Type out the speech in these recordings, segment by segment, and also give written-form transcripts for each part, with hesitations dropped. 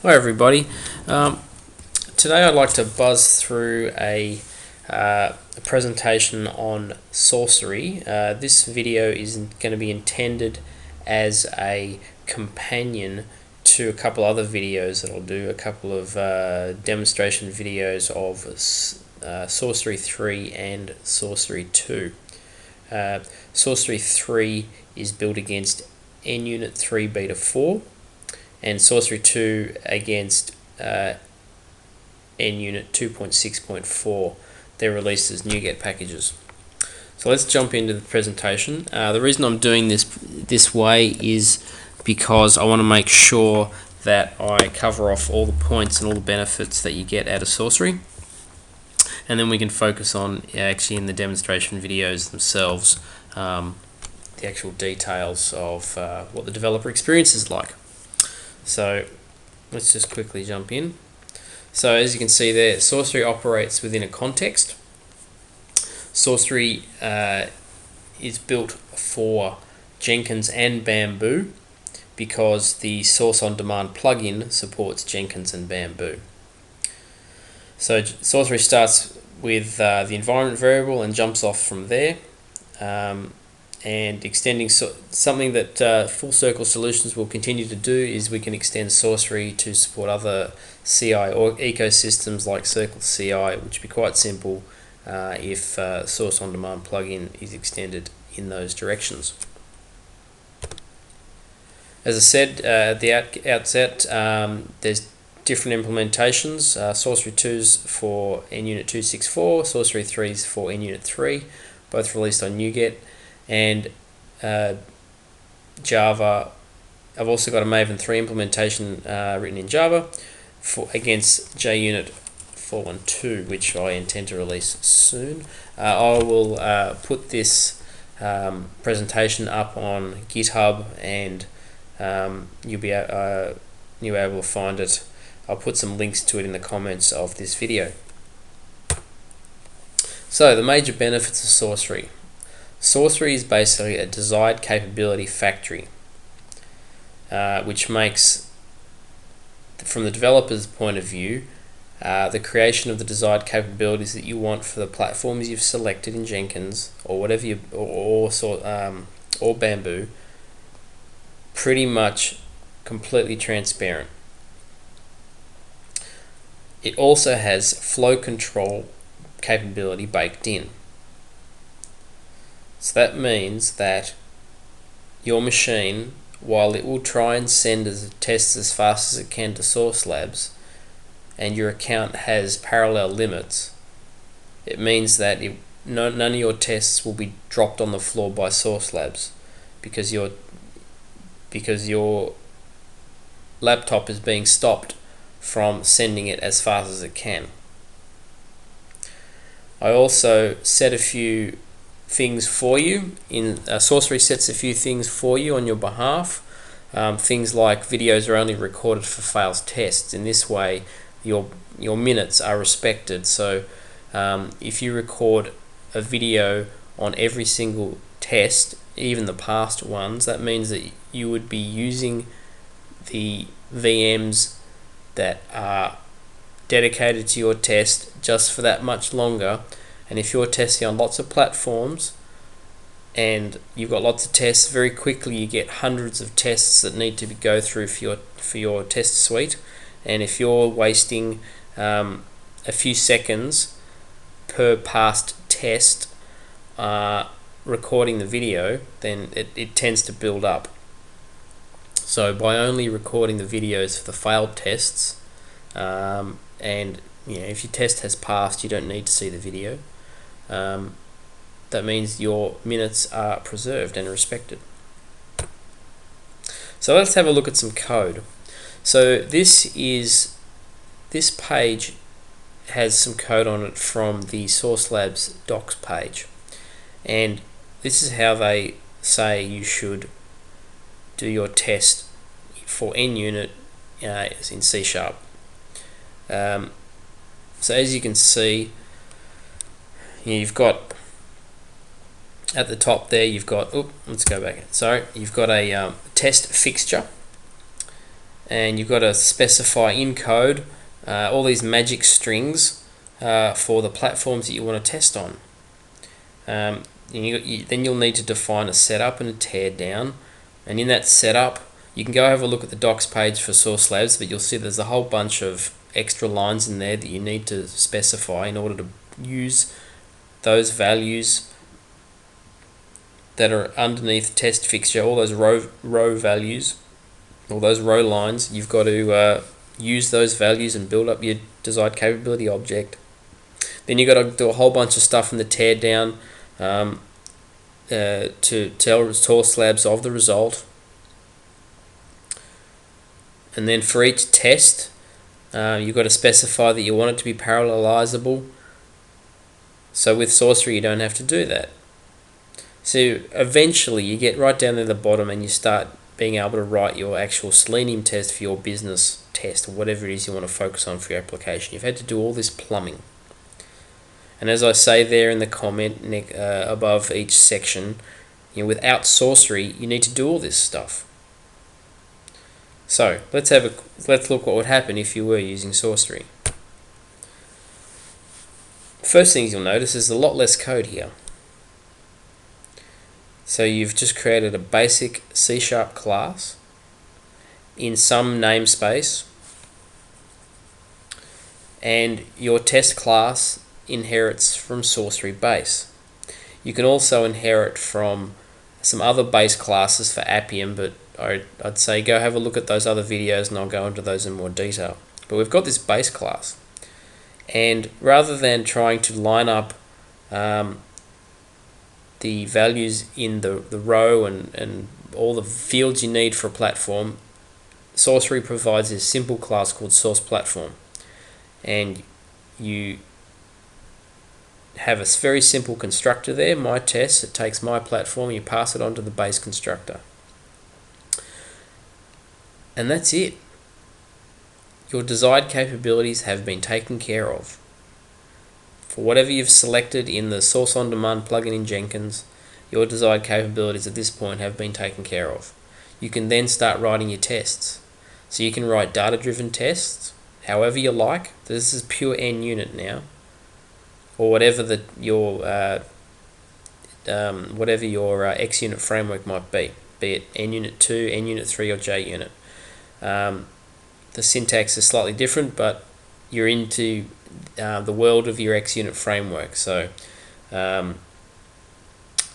Hi everybody. Today I'd like to buzz through a presentation on Saucery. This video is going to be intended as a companion to a couple other videos that I'll do, a couple of demonstration videos of Saucery 3 and Saucery 2. Saucery 3 is built against NUnit 3 beta 4 and Saucery 2 against NUnit 2.6.4. They're released as NuGet packages. So let's jump into the presentation. The reason I'm doing this way is because I want to make sure that I cover off all the points and all the benefits that you get out of Saucery, and then we can focus on actually in the demonstration videos themselves the actual details of what the developer experience is like. So let's just quickly jump in. So as you can see there, Saucery operates within a context. Saucery is built for Jenkins and Bamboo because the Source on Demand plugin supports Jenkins and Bamboo. So Saucery starts with the environment variable and jumps off from there. And extending something that Full Circle Solutions will continue to do is we can extend Saucery to support other CI or ecosystems like Circle CI, which would be quite simple if Source on Demand plugin is extended in those directions. As I said at the outset, there's different implementations. Saucery 2's for NUnit 2.6.4, Saucery 3's for NUnit 3, both released on NuGet. And Java, I've also got a Maven 3 implementation written in Java against JUnit 4.1.2, which I intend to release soon. I will put this presentation up on GitHub, and you'll be able to find it. I'll put some links to it in the comments of this video. So the major benefits of Saucery. Saucery is basically a desired capability factory, which makes, from the developer's point of view, the creation of the desired capabilities that you want for the platforms you've selected in Jenkins or whatever or Bamboo, pretty much completely transparent. It also has flow control capability baked in. So that means that your machine, while it will try and send tests as fast as it can to Source Labs, and your account has parallel limits, it means that none of your tests will be dropped on the floor by Source Labs because your laptop is being stopped from sending it as fast as it can. I also set a few things for you. Saucery sets a few things for you on your behalf. Things like videos are only recorded for fails tests. In this way, your minutes are respected. So if you record a video on every single test, even the past ones, that means that you would be using the VMs that are dedicated to your test just for that much longer. And if you're testing on lots of platforms and you've got lots of tests, very quickly you get hundreds of tests that need to go through for your test suite. And if you're wasting a few seconds per past test recording the video, then it tends to build up. So by only recording the videos for the failed tests, and if your test has passed, you don't need to see the video. That means your minutes are preserved and respected. So let's have a look at some code. So this page has some code on it from the Source Labs docs page, and this is how they say you should do your test for NUnit in C#. So as you can see, you've got at the top there, you've got, let's go back. Sorry, you've got a test fixture, and you've got to specify in code all these magic strings for the platforms that you want to test on. Then you'll need to define a setup and a tear down, and in that setup you can go have a look at the docs page for Source Labs, but you'll see there's a whole bunch of extra lines in there that you need to specify in order to use those values that are underneath test fixture, all those row values, all those row lines. You've got to use those values and build up your desired capability object. Then you've got to do a whole bunch of stuff in the tear down to tell Source Labs of the result. And then for each test, you've got to specify that you want it to be parallelizable. So with Saucery, you don't have to do that. So eventually, you get right down there at the bottom and you start being able to write your actual Selenium test for your business test, or whatever it is you want to focus on for your application. You've had to do all this plumbing. And as I say there in the comment above each section, without Saucery, you need to do all this stuff. So let's look what would happen if you were using Saucery. First things you'll notice is a lot less code here. So you've just created a basic C# class in some namespace, and your test class inherits from Saucery base. You can also inherit from some other base classes for Appium, but I'd say go have a look at those other videos and I'll go into those in more detail. But we've got this base class, and rather than trying to line up the values in the row and all the fields you need for a platform, Saucery provides this simple class called Source Platform, and you have a very simple constructor there, my test. It takes my platform, you pass it on to the base constructor, and that's it. Your desired capabilities have been taken care of. For whatever you've selected in the Source On Demand plugin in Jenkins, your desired capabilities at this point have been taken care of. You can then start writing your tests. So you can write data-driven tests however you like. This is pure NUnit now, or whatever your XUnit framework might be it NUnit 2, NUnit 3, or JUnit. The syntax is slightly different, but you're into the world of your XUnit framework. So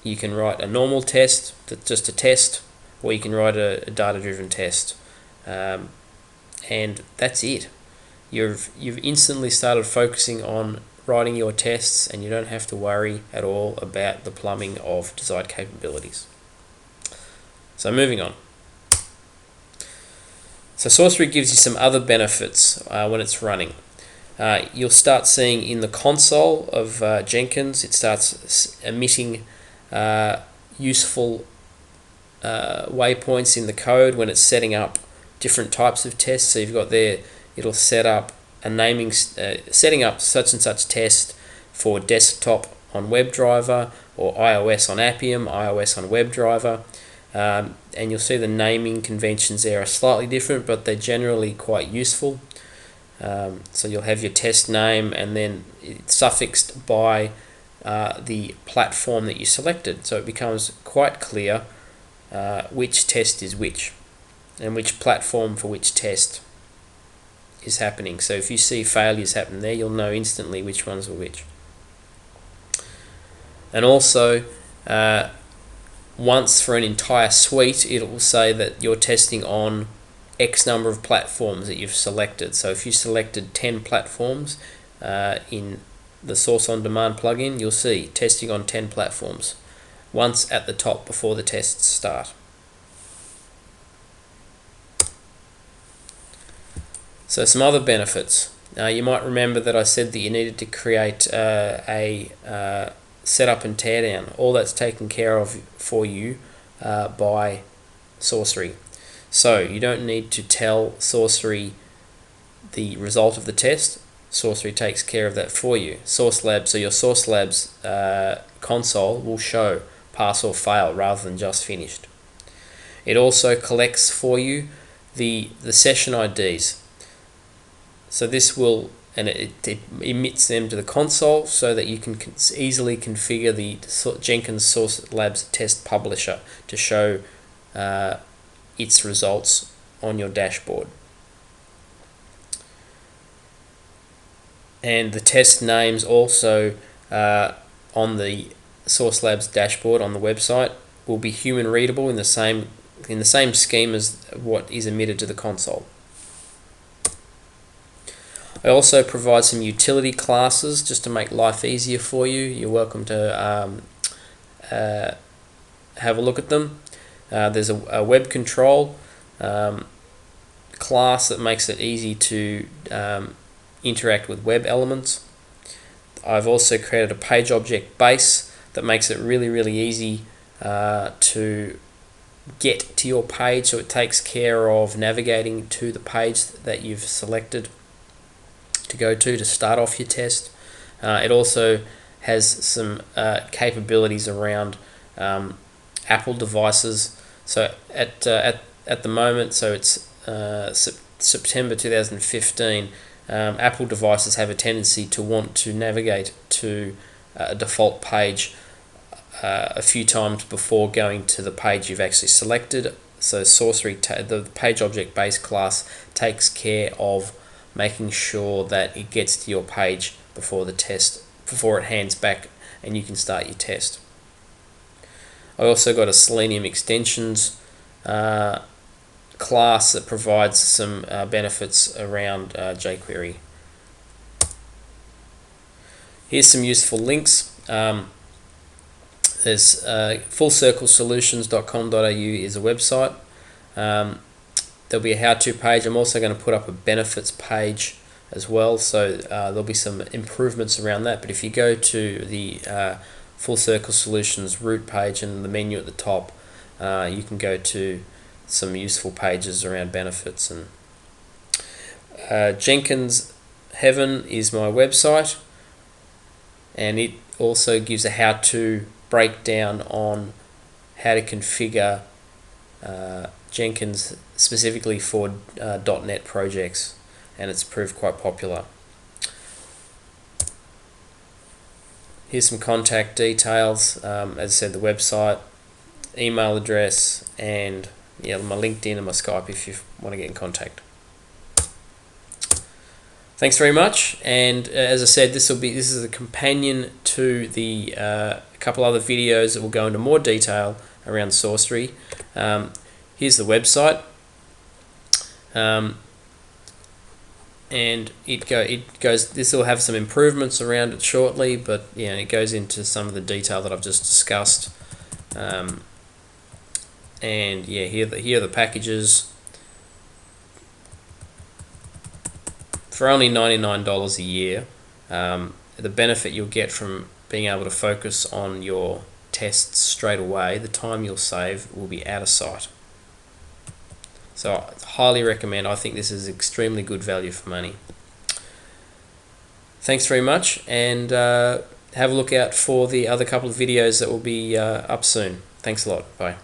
you can write a normal test that's just a test, or you can write a data-driven test, and that's it. You've instantly started focusing on writing your tests, and you don't have to worry at all about the plumbing of desired capabilities. So moving on. So Saucery gives you some other benefits when it's running. You'll start seeing in the console of Jenkins, it starts emitting useful waypoints in the code when it's setting up different types of tests. So you've got there, it'll set up a naming, setting up such and such test for desktop on WebDriver, or iOS on Appium, iOS on WebDriver. And you'll see the naming conventions there are slightly different, but they're generally quite useful. So you'll have your test name, and then it's suffixed by the platform that you selected. So it becomes quite clear which test is which, and which platform for which test is happening. So if you see failures happen there, you'll know instantly which ones were which. And also, once for an entire suite, it will say that you're testing on X number of platforms that you've selected. So if you selected 10 platforms in the Source On Demand plugin, you'll see testing on 10 platforms once at the top before the tests start. So some other benefits. You might remember that I said that you needed to create a setup and teardown. All that's taken care of for you by Saucery. So you don't need to tell Saucery the result of the test. Saucery takes care of that for you. Source Labs, so your Source Labs console will show pass or fail rather than just finished. It also collects for you the session IDs. So this will, and it emits them to the console so that you can easily configure the Jenkins Source Labs test publisher to show its results on your dashboard. And the test names also on the Source Labs dashboard on the website will be human readable in the same scheme as what is emitted to the console. I also provide some utility classes just to make life easier for you. You're welcome to have a look at them. There's a web control class that makes it easy to interact with web elements. I've also created a page object base that makes it really easy to get to your page, so it takes care of navigating to the page that you've selected to go to start off your test. It also has some capabilities around Apple devices. So at the moment, so it's September 2015, Apple devices have a tendency to want to navigate to a default page a few times before going to the page you've actually selected. So Saucery, the page object base class, takes care of making sure that it gets to your page before it hands back and you can start your test. I also got a Selenium extensions class that provides some benefits around jQuery. Here's some useful links. There's fullcirclesolutions.com.au is a website. There'll be a how-to page. I'm also going to put up a benefits page as well, so there'll be some improvements around that. But if you go to the Full Circle Solutions root page and the menu at the top, you can go to some useful pages around benefits. And Jenkins Heaven is my website, and it also gives a how-to breakdown on how to configure Jenkins specifically for .NET projects, and it's proved quite popular. Here's some contact details. As I said, the website, email address, and my LinkedIn and my Skype if you want to get in contact. Thanks very much, and as I said, this is a companion to the couple other videos that will go into more detail around Saucery. Here's the website, and it goes. This will have some improvements around it shortly, but it goes into some of the detail that I've just discussed. And here are the packages for only $99 a year. The benefit you'll get from being able to focus on your tests straight away, the time you'll save will be out of sight. So I highly recommend. I think this is extremely good value for money. Thanks very much, and have a look out for the other couple of videos that will be up soon. Thanks a lot. Bye.